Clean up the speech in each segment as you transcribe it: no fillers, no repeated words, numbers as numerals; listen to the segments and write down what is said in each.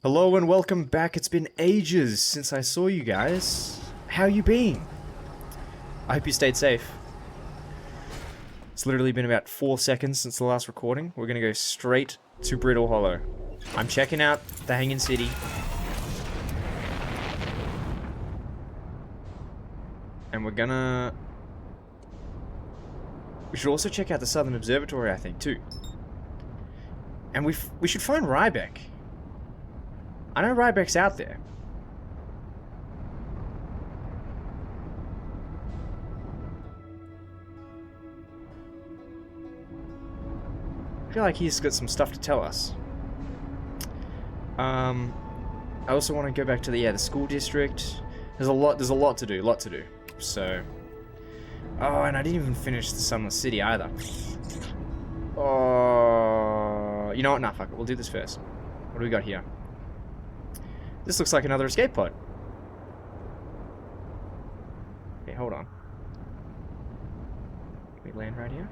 Hello and welcome back. It's been ages since I saw you guys. How you been? I hope you stayed safe. It's literally been about 4 seconds since the last recording. We're gonna go straight to Brittle Hollow. I'm checking out the Hanging City. And we should also check out the Southern Observatory, I think, too. And we should find Rybeck. I know Rybeck's out there. I feel like he's got some stuff to tell us. I also want to go back to the school district. There's a lot to do, So, oh, and I didn't even finish the Sunless City either. Oh, you know what? Nah, fuck it. We'll do this first. What do we got here? This looks like another escape pod. Okay, hold on. Can we land right here?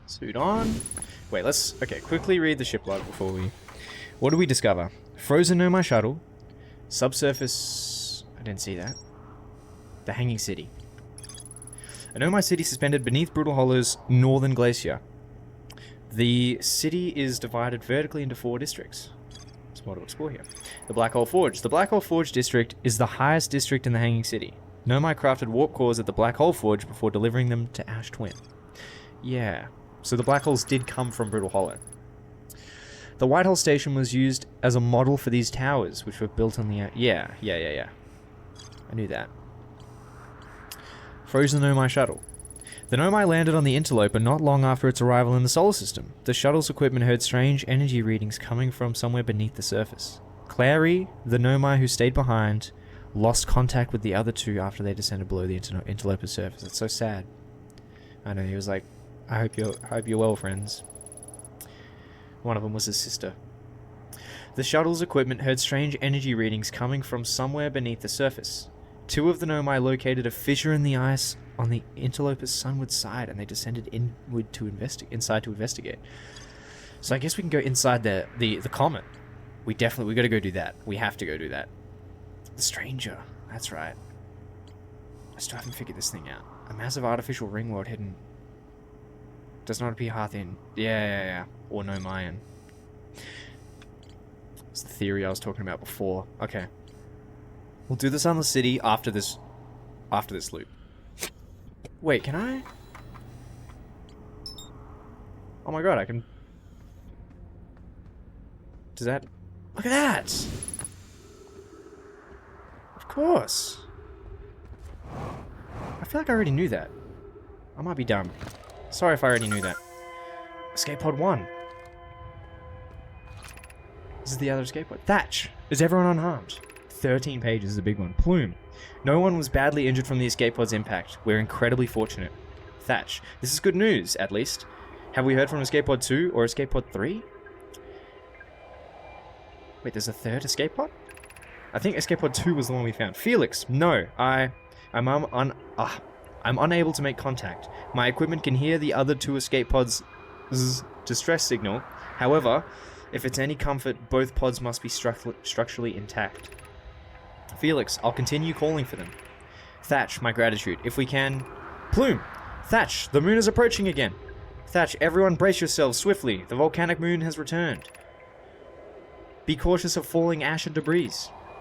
Suit on. Wait, okay, quickly read the ship log before we... What do we discover? Frozen Nomai shuttle. Subsurface... I didn't see that. The Hanging City. A Nomai city suspended beneath Brittle Hollow's northern glacier. The city is divided vertically into 4 districts. There's more to explore here. The Black Hole Forge. The Black Hole Forge district is the highest district in the Hanging City. Nomai crafted warp cores at the Black Hole Forge before delivering them to Ash Twin. Yeah. So the black holes did come from Brittle Hollow. The Whitehall Station was used as a model for these towers, which were built on the... Yeah. I knew that. Frozen Nomai shuttle. The Nomai landed on the Interloper not long after its arrival in the solar system. The shuttle's equipment heard strange energy readings coming from somewhere beneath the surface. Clary, the Nomai who stayed behind, lost contact with the other two after they descended below the Interloper's surface. It's so sad. I know, he was like, I hope you're well, friends. One of them was his sister. The shuttle's equipment heard strange energy readings coming from somewhere beneath the surface. 2 of the Nomai located a fissure in the ice on the Interloper's sunward side, and they descended inside to investigate. So I guess we can go inside the comet. We got to go do that. We have to go do that. The Stranger. That's right. I still haven't figured this thing out. A massive artificial ring world hidden. Does not appear Hearthian. Yeah. Or Nomaian. It's the theory I was talking about before. Okay. We'll do the Sunless City after this loop. Wait, can I? Oh my god, I can... Does that... Look at that! Of course. I feel like I already knew that. I might be dumb. Sorry if I already knew that. Escape pod 1. This is the other escape pod. Thatch! Is everyone unharmed? 13 pages is a big one. Plume. No one was badly injured from the escape pod's impact. We're incredibly fortunate. Thatch. This is good news, at least. Have we heard from escape pod 2 or escape pod 3? Wait, there's a third escape pod? I think escape pod 2 was the one we found. Felix. No. I'm unable to make contact. My equipment can hear the other 2 escape pods' distress signal. However, if it's any comfort, both pods must be structurally intact. Felix, I'll continue calling for them. Thatch, my gratitude. If we can... Plume! Thatch, the moon is approaching again. Thatch, everyone brace yourselves swiftly. The volcanic moon has returned. Be cautious of falling ash and debris.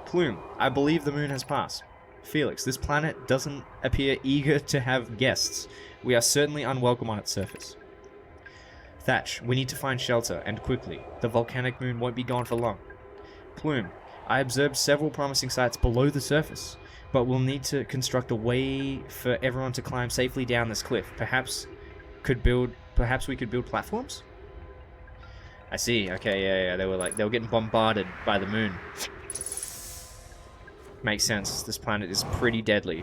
Plume, I believe the moon has passed. Felix, this planet doesn't appear eager to have guests. We are certainly unwelcome on its surface. Thatch, we need to find shelter, and quickly. The volcanic moon won't be gone for long. Plume, I observed several promising sites below the surface, but we'll need to construct a way for everyone to climb safely down this cliff. Perhaps we could build platforms? I see. Okay, yeah. They were getting bombarded by the moon. Makes sense. This planet is pretty deadly.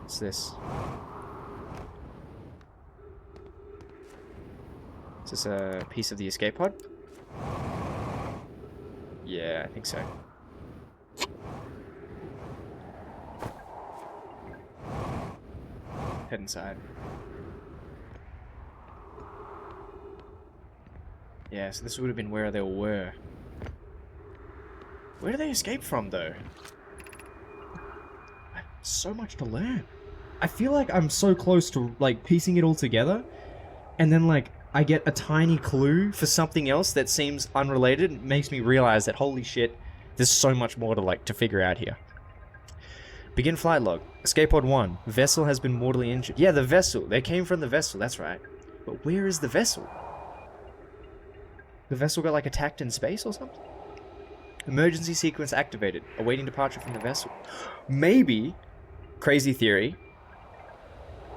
What's this? Is this a piece of the escape pod? Yeah, I think so. Head inside. Yeah, so this would have been where they were. Where did they escape from, though? So much to learn. I feel like I'm so close to, like, piecing it all together, and then, like, I get a tiny clue for something else that seems unrelated. It makes me realize that, holy shit, there's so much more to, like, to figure out here. Begin flight log. Escape pod 1. Vessel has been mortally injured. Yeah, the vessel. They came from the vessel, that's right. But where is the vessel? The vessel got, like, attacked in space or something? Emergency sequence activated. Awaiting departure from the vessel. Maybe, crazy theory,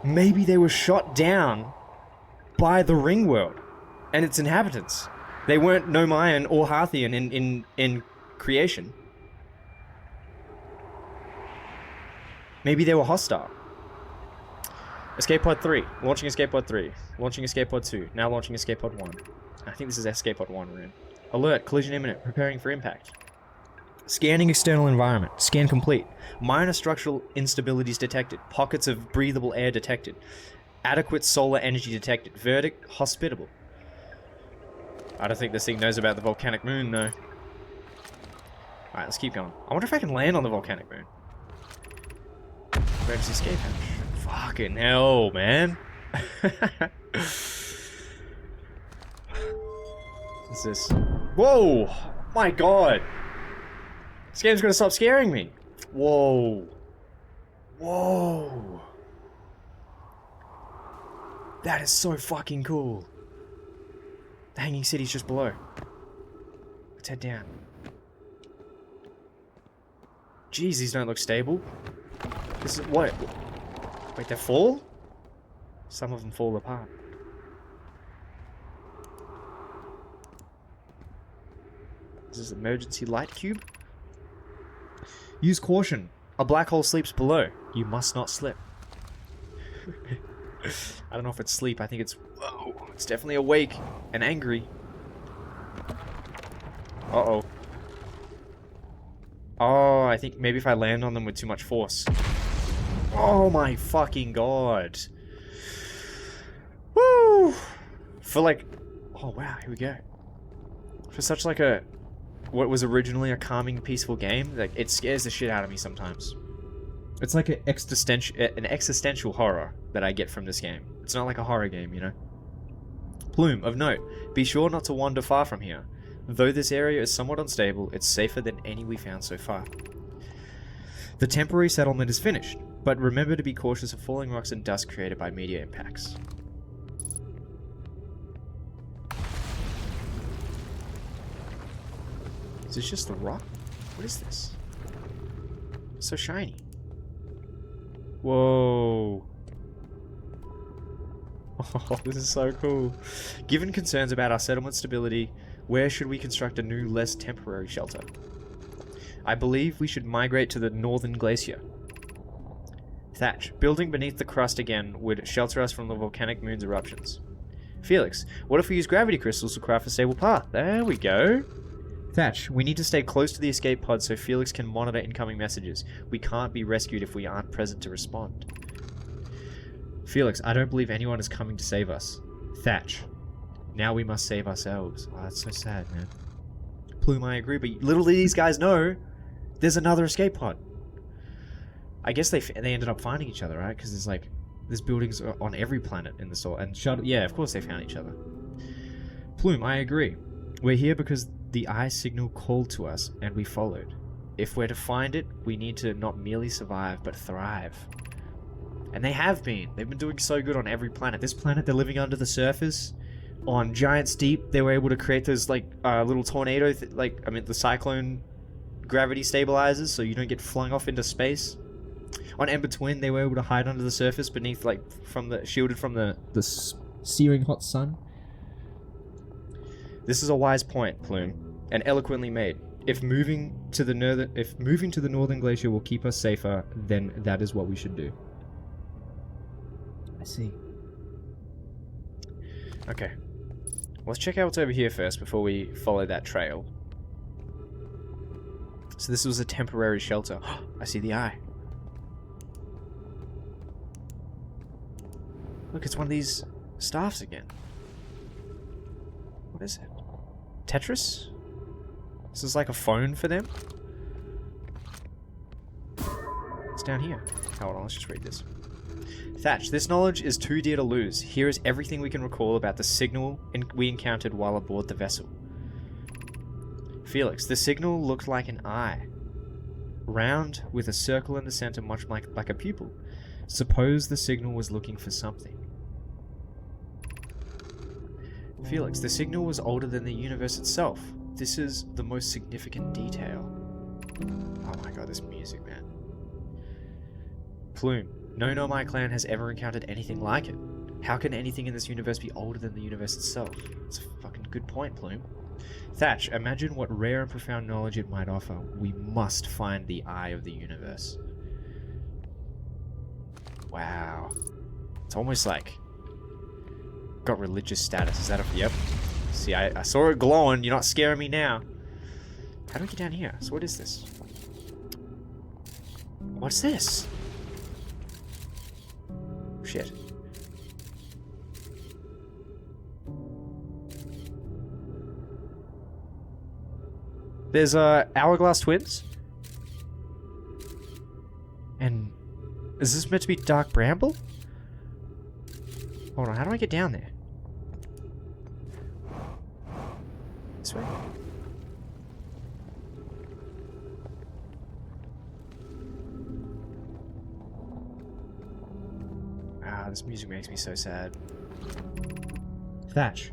maybe they were shot down by the ring world and its inhabitants. They weren't Nomaian or Harthian in creation. Maybe they were hostile. Escape pod 3. Launching escape pod 3. Launching escape pod 2. Now launching escape pod 1. I think this is escape pod 1 we're in. Alert. Collision imminent. Preparing for impact. Scanning external environment. Scan complete. Minor structural instabilities detected. Pockets of breathable air detected. Adequate solar energy detected. Verdict. Hospitable. I don't think this thing knows about the volcanic moon, though. Alright, let's keep going. I wonder if I can land on the volcanic moon. Emergency escape hatch. Fucking hell, man. What's this? Whoa! My god! This game's gonna stop scaring me. Whoa. Whoa. That is so fucking cool. The Hanging City's just below. Let's head down. Jeez, these don't look stable. This is what? Wait, they fall? Some of them fall apart. This is emergency light cube. Use caution. A black hole sleeps below. You must not slip. I don't know if it's sleep. I think it's... Whoa. It's definitely awake and angry. Uh-oh. Oh, I think maybe if I land on them with too much force. Oh my fucking god. Woo! For like... Oh wow, here we go. For such like a... What was originally a calming, peaceful game, like it scares the shit out of me sometimes. It's like an existential horror that I get from this game. It's not like a horror game, you know? Plume, of note, be sure not to wander far from here. Though this area is somewhat unstable, it's safer than any we found so far. The temporary settlement is finished, but remember to be cautious of falling rocks and dust created by meteor impacts. Is this just a rock? What is this? It's so shiny. Whoa. Oh, this is so cool. Given concerns about our settlement stability, where should we construct a new, less temporary shelter? I believe we should migrate to the northern glacier. Thatch. Building beneath the crust again would shelter us from the volcanic moon's eruptions. Felix. What if we use gravity crystals to craft a stable path? There we go. Thatch. We need to stay close to the escape pod so Felix can monitor incoming messages. We can't be rescued if we aren't present to respond. Felix. I don't believe anyone is coming to save us. Thatch. Now we must save ourselves. Oh, that's so sad, man. Plume, I agree, but little do these guys know, there's another escape pod. I guess they ended up finding each other, right? Because there's buildings on every planet in the solar. And yeah, of course they found each other. Plume, I agree. We're here because the eye signal called to us and we followed. If we're to find it, we need to not merely survive, but thrive. And they have been. They've been doing so good on every planet. This planet, they're living under the surface. On Giant's Deep, they were able to create those, like, little tornado, the cyclone gravity stabilizers, so you don't get flung off into space. On Ember Twin, they were able to hide under the surface beneath, shielded from the searing hot sun. This is a wise point, Plume, and eloquently made. If moving to the northern glacier will keep us safer, then that is what we should do. I see. Okay. Let's check out what's over here first before we follow that trail. So this was a temporary shelter. I see the eye. Look, it's one of these staffs again. What is it? Tetris? This is like a phone for them? It's down here. Hold on, let's just read this. Thatch, this knowledge is too dear to lose. Here is everything we can recall about the signal we encountered while aboard the vessel. Felix, the signal looked like an eye. Round, with a circle in the center much like a pupil. Suppose the signal was looking for something. Felix, the signal was older than the universe itself. This is the most significant detail. Oh my god, this music, man. Plume, no Nomai clan has ever encountered anything like it. How can anything in this universe be older than the universe itself? That's a fucking good point, Plume. Thatch, imagine what rare and profound knowledge it might offer. We must find the eye of the universe. Wow. It's almost like... got religious status. Is that a... Yep. See, I saw it glowing. You're not scaring me now. How do we get down here? So what is this? What's this? Shit. There's hourglass twins. And is this meant to be dark bramble? Hold on, how do I get down there? This way? Ah, this music makes me so sad. Thatch,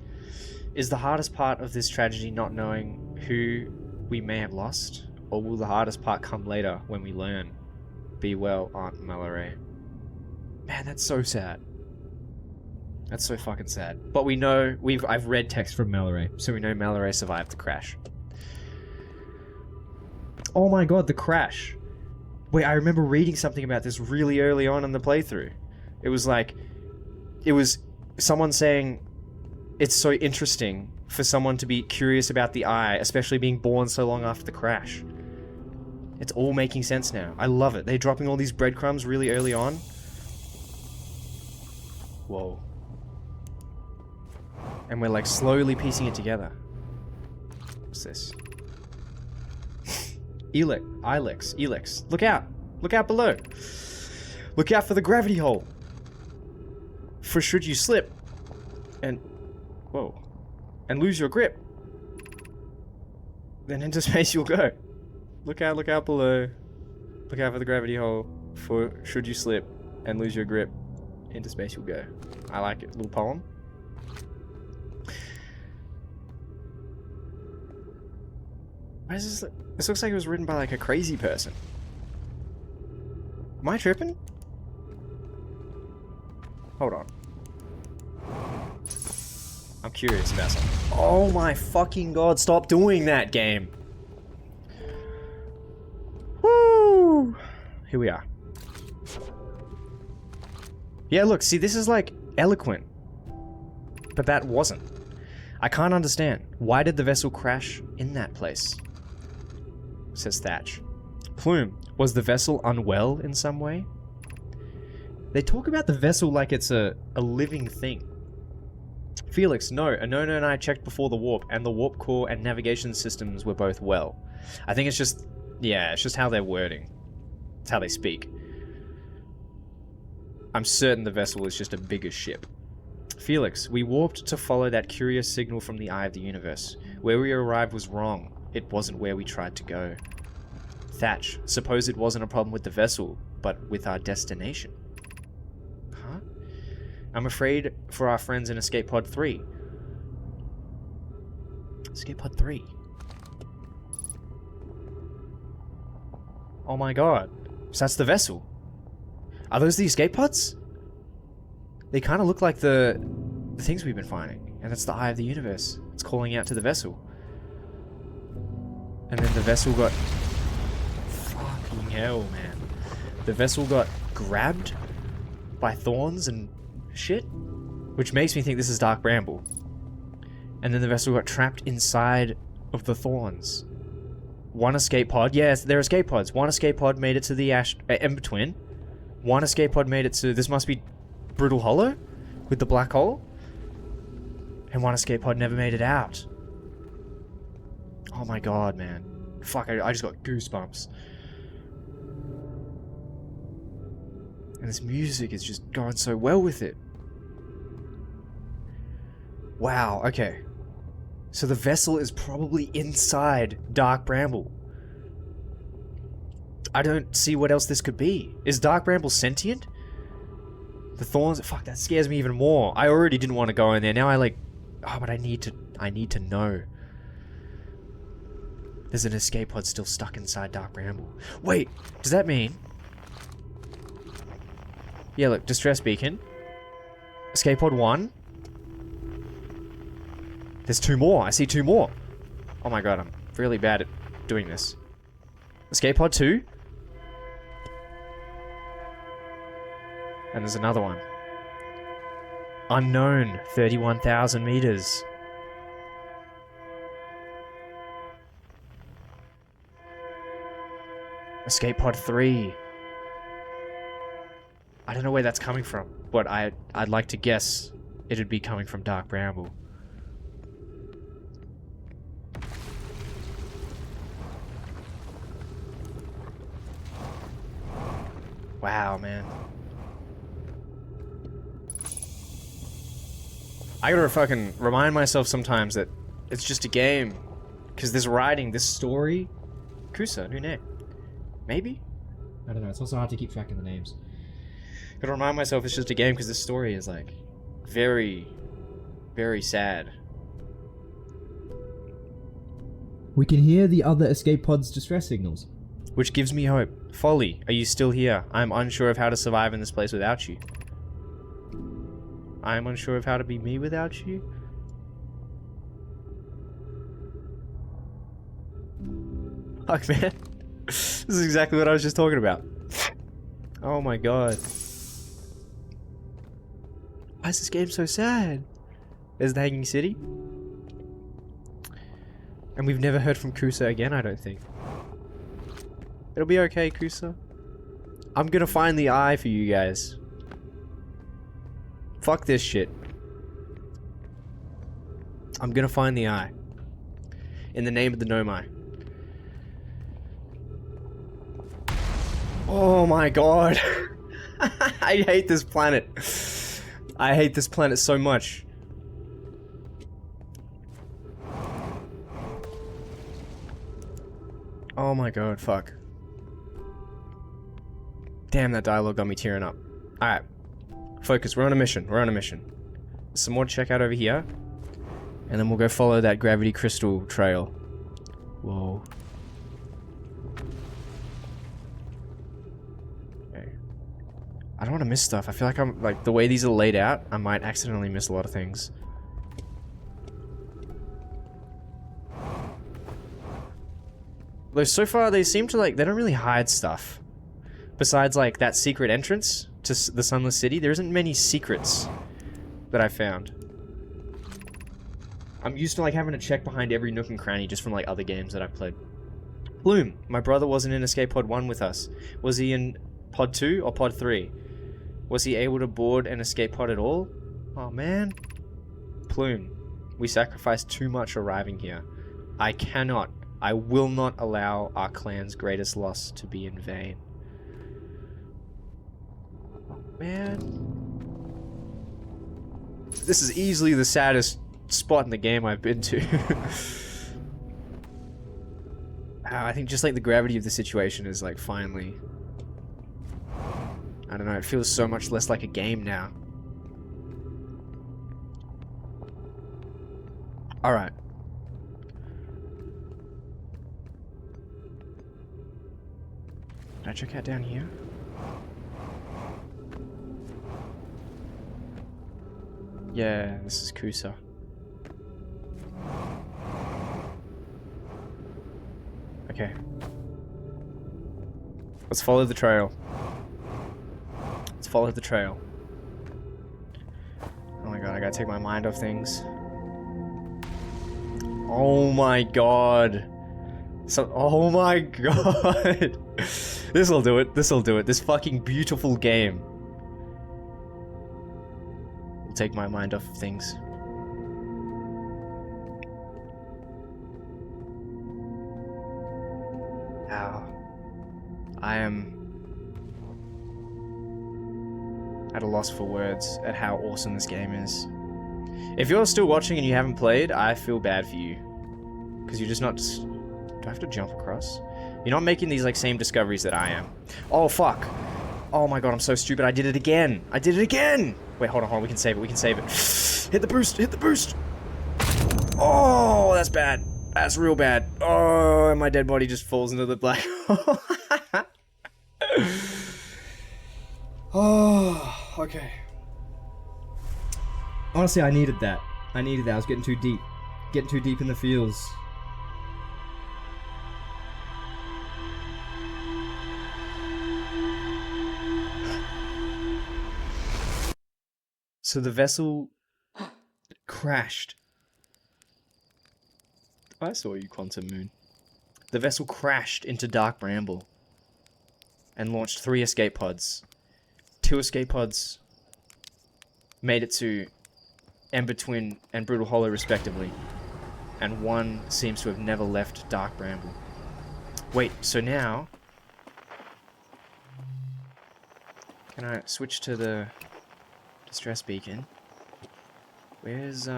is the hardest part of this tragedy not knowing who we may have lost? Or will the hardest part come later when we learn? Be well, Aunt Mallory. Man, that's so sad. That's so fucking sad. But we know, I've read text from Mallory, so we know Mallory survived the crash. Oh my god, the crash. Wait, I remember reading something about this really early on in the playthrough. It was like, it was someone saying, it's so interesting for someone to be curious about the eye, especially being born so long after the crash. It's all making sense now. I love it. They're dropping all these breadcrumbs really early on. Whoa. And we're like slowly piecing it together. What's this? Elex. Look out. Look out below. Look out for the gravity hole. For should you slip and... whoa. And lose your grip, then into space you'll go. Look out below. Look out for the gravity hole. For should you slip and lose your grip, into space you'll go. I like it. Little poem. Why is this? This looks like it was written by like a crazy person. Am I tripping? Hold on. I'm curious about something. Oh my fucking god, stop doing that, game. Woo! Here we are. Yeah, look, see, this is like eloquent. But that wasn't. I can't understand. Why did the vessel crash in that place? Says Thatch. Plume, was the vessel unwell in some way? They talk about the vessel like it's a living thing. Felix, no. Anona and I checked before the warp, and the warp core and navigation systems were both well. I think it's just... yeah, it's just how they're wording. It's how they speak. I'm certain the vessel is just a bigger ship. Felix, we warped to follow that curious signal from the eye of the universe. Where we arrived was wrong. It wasn't where we tried to go. Thatch, suppose it wasn't a problem with the vessel, but with our destination. Huh? I'm afraid for our friends in Escape Pod 3. Escape Pod 3. Oh my god. So that's the vessel. Are those the escape pods? They kind of look like the things we've been finding. And that's the eye of the universe. It's calling out to the vessel. And then the vessel got... fucking hell, man. The vessel got grabbed by thorns and shit. Which makes me think this is Dark Bramble. And then the vessel got trapped inside of the thorns. One escape pod. Yes, they're escape pods. One escape pod made it to the Ember Twin. One escape pod made it to... this must be Brittle Hollow? With the black hole? And one escape pod never made it out. Oh my god, man. Fuck, I just got goosebumps. And this music is just going so well with it. Wow, okay. So the vessel is probably inside Dark Bramble. I don't see what else this could be. Is Dark Bramble sentient? The Thorns, fuck, that scares me even more. I already didn't want to go in there. Now I like, oh, but I need to know. There's an escape pod still stuck inside Dark Bramble. Wait, does that mean? Yeah, look, distress beacon. Escape pod 1. There's 2 more. I see 2 more. Oh my god, I'm really bad at doing this. Escape pod 2. And there's another one. Unknown, 31,000 meters. Escape pod 3. I don't know where that's coming from, but I'd like to guess it'd be coming from Dark Bramble. Wow, man. I gotta fucking remind myself sometimes that it's just a game. Because this writing, this story... Kusa, new name. Maybe? I don't know, it's also hard to keep track of the names. Gotta remind myself it's just a game because this story is like... very... very sad. We can hear the other escape pod's distress signals. Which gives me hope. Folly, are you still here? I'm unsure of how to survive in this place without you. I'm unsure of how to be me without you. Fuck, man. This is exactly what I was just talking about. Oh my god. Why is this game so sad? There's the Hanging City. And we've never heard from Kusa again, I don't think. It'll be okay, Kusa. I'm gonna find the eye for you guys. Fuck this shit. I'm gonna find the eye. In the name of the Nomai. Oh my god. I hate this planet. I hate this planet so much. Oh my god, fuck. Damn, that dialogue got me tearing up. Alright. Focus, we're on a mission, we're on a mission. There's some more to check out over here. And then we'll go follow that gravity crystal trail. Whoa. Okay. I don't want to miss stuff. I feel like I'm, like, the way these are laid out, I might accidentally miss a lot of things. Though so far they seem to, like, they don't really hide stuff. Besides, like, that secret entrance to the Sunless City, there isn't many secrets that I found. I'm used to, like, having to check behind every nook and cranny just from, like, other games that I've played. Plume, my brother wasn't in Escape Pod 1 with us. Was he in Pod 2 or Pod 3? Was he able to board an escape pod at all? Oh, man. Plume, we sacrificed too much arriving here. I will not allow our clan's greatest loss to be in vain. Man. This is easily the saddest spot in the game I've been to. I think just like the gravity of the situation is like finally... I don't know, it feels so much less like a game now. Alright. Did I check out down here? Yeah, this is Kusa. Okay. Let's follow the trail. Let's follow the trail. Oh my god, I gotta take my mind off things. Oh my god. Oh my god. This'll do it, this'll do it. This fucking beautiful game will take my mind off of things. Wow. I am at a loss for words at how awesome this game is. If you're still watching and you haven't played, I feel bad for you. Because you're just not... Do I have to jump across? You're not making these, like, same discoveries that I am. Oh, fuck. Oh my god, I'm so stupid. I did it again. I did it again! Wait, hold on. We can save it. We can save it. Hit the boost. Hit the boost. Oh, that's bad. That's real bad. Oh, and my dead body just falls into the black hole. Oh, okay. Honestly, I needed that. I needed that. I was getting too deep. Getting too deep in the feels. So the vessel crashed. I saw you, Quantum Moon. The vessel crashed into Dark Bramble and launched 3 escape pods. 2 escape pods made it to Ember Twin and Brittle Hollow respectively, and 1 seems to have never left Dark Bramble. Wait, so now... Can I switch to the distress beacon? Where's,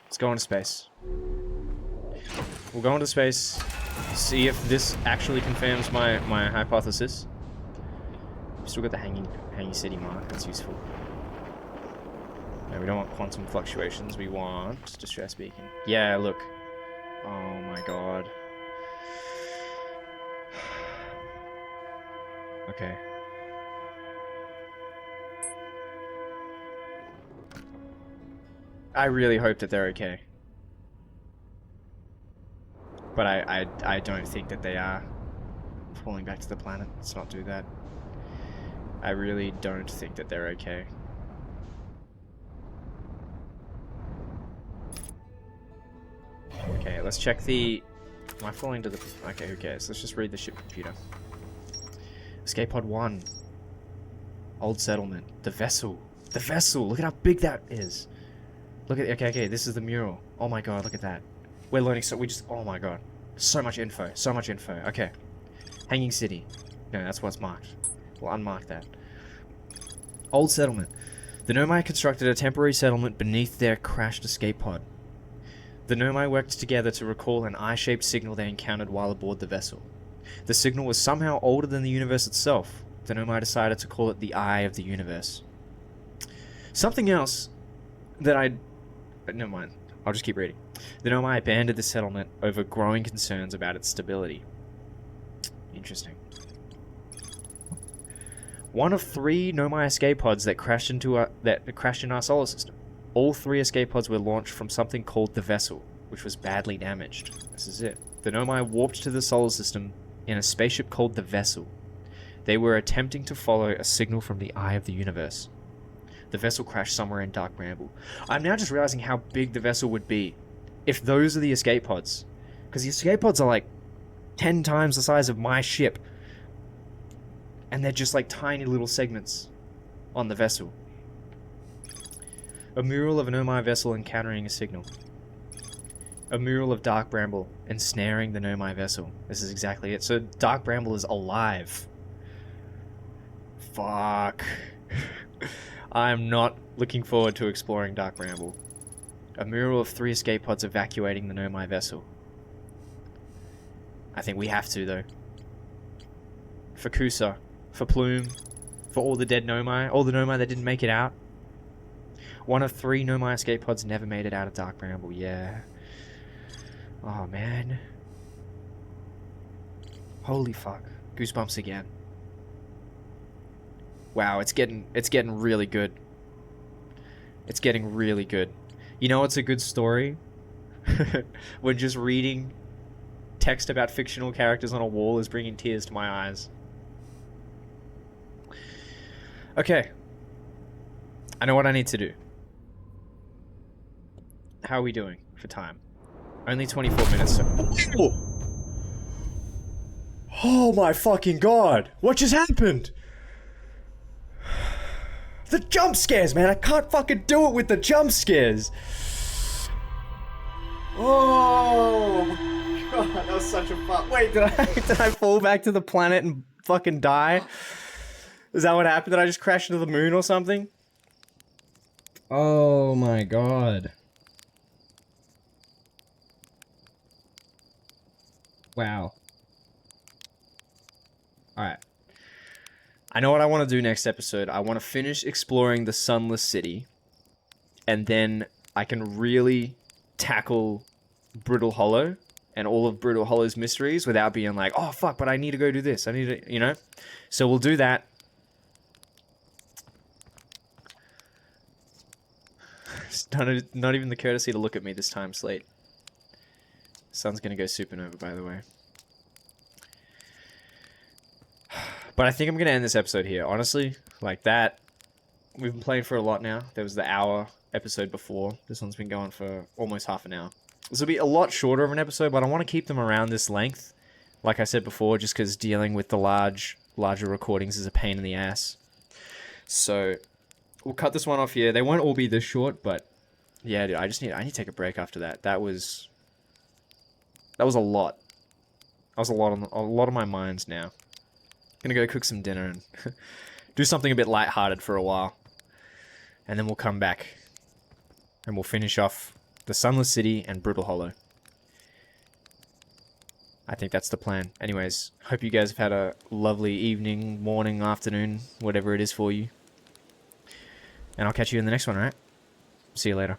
Let's go into space. We'll go into space, see if this actually confirms my hypothesis. Still got the hanging city mark, that's useful. No, we don't want quantum fluctuations, we want distress beacon. Yeah, look. Oh my god. Okay. I really hope that they're okay. But I don't think that they are falling back to the planet. Let's not do that. I really don't think that they're okay. Okay, let's check the... Am I falling to the... Okay, who cares? Let's just read the ship computer. Escape pod 1. Old settlement. The vessel. The vessel! Look at how big that is! Look at... Okay, this is the mural. Oh my god, look at that. We're learning so... We just... Oh my god. So much info. So much info. Okay. Hanging City. No, that's what's marked. We'll unmark that. Old settlement. The Nomai constructed a temporary settlement beneath their crashed escape pod. The Nomai worked together to recall an eye-shaped signal they encountered while aboard the vessel. The signal was somehow older than the universe itself. The Nomai decided to call it the Eye of the Universe. Something else that never mind. I'll just keep reading. The Nomai abandoned the settlement over growing concerns about its stability. Interesting. One of 3 Nomai escape pods that crashed in our solar system. All 3 escape pods were launched from something called the Vessel, which was badly damaged. This is it. The Nomai warped to the solar system in a spaceship called the Vessel. They were attempting to follow a signal from the Eye of the Universe. The vessel crashed somewhere in Dark Bramble. I'm now just realizing how big the vessel would be if those are the escape pods. Because the escape pods are like 10 times the size of my ship. And they're just like tiny little segments on the vessel. A mural of an Nomai vessel encountering a signal. A mural of Dark Bramble ensnaring the Nomai vessel. This is exactly it. So Dark Bramble is alive. Fuck. I'm not looking forward to exploring Dark Bramble. A mural of 3 escape pods evacuating the Nomai vessel. I think we have to, though. For Kusa. For Plume. For all the dead Nomai. All the Nomai that didn't make it out. One of 3 Nomai escape pods never made it out of Dark Bramble. Yeah. Oh, man. Holy fuck. Goosebumps again. Wow, it's getting really good. It's getting really good. You know what's a good story? When just reading text about fictional characters on a wall is bringing tears to my eyes. Okay. I know what I need to do. How are we doing for time? Only 24 minutes. So oh my fucking god! What just happened? The jump scares, man. I can't fucking do it with the jump scares. Oh god, that was such a fun. Wait, did I fall back to the planet and fucking die? Is that what happened? Did I just crash into the moon or something? Oh my god. Wow. Alright. I know what I want to do next episode. I want to finish exploring the Sunless City. And then I can really tackle Brittle Hollow and all of Brittle Hollow's mysteries without being like, oh fuck, but I need to go do this. I need to, you know? So we'll do that. It's not even the courtesy to look at me this time, Slate. Sun's gonna go supernova, by the way. But I think I'm gonna end this episode here. Honestly, like that, we've been playing for a lot now. There was the hour episode before. This one's been going for almost half an hour. This will be a lot shorter of an episode, but I want to keep them around this length. Like I said before, just because dealing with the larger recordings is a pain in the ass. So we'll cut this one off here. They won't all be this short, but yeah, dude, I need to take a break after that. That was a lot. That was a lot on my mind now. Gonna go cook some dinner and do something a bit lighthearted for a while. And then we'll come back and we'll finish off the Sunless City and Brittle Hollow. I think that's the plan. Anyways, hope you guys have had a lovely evening, morning, afternoon, whatever it is for you. And I'll catch you in the next one, alright? See you later.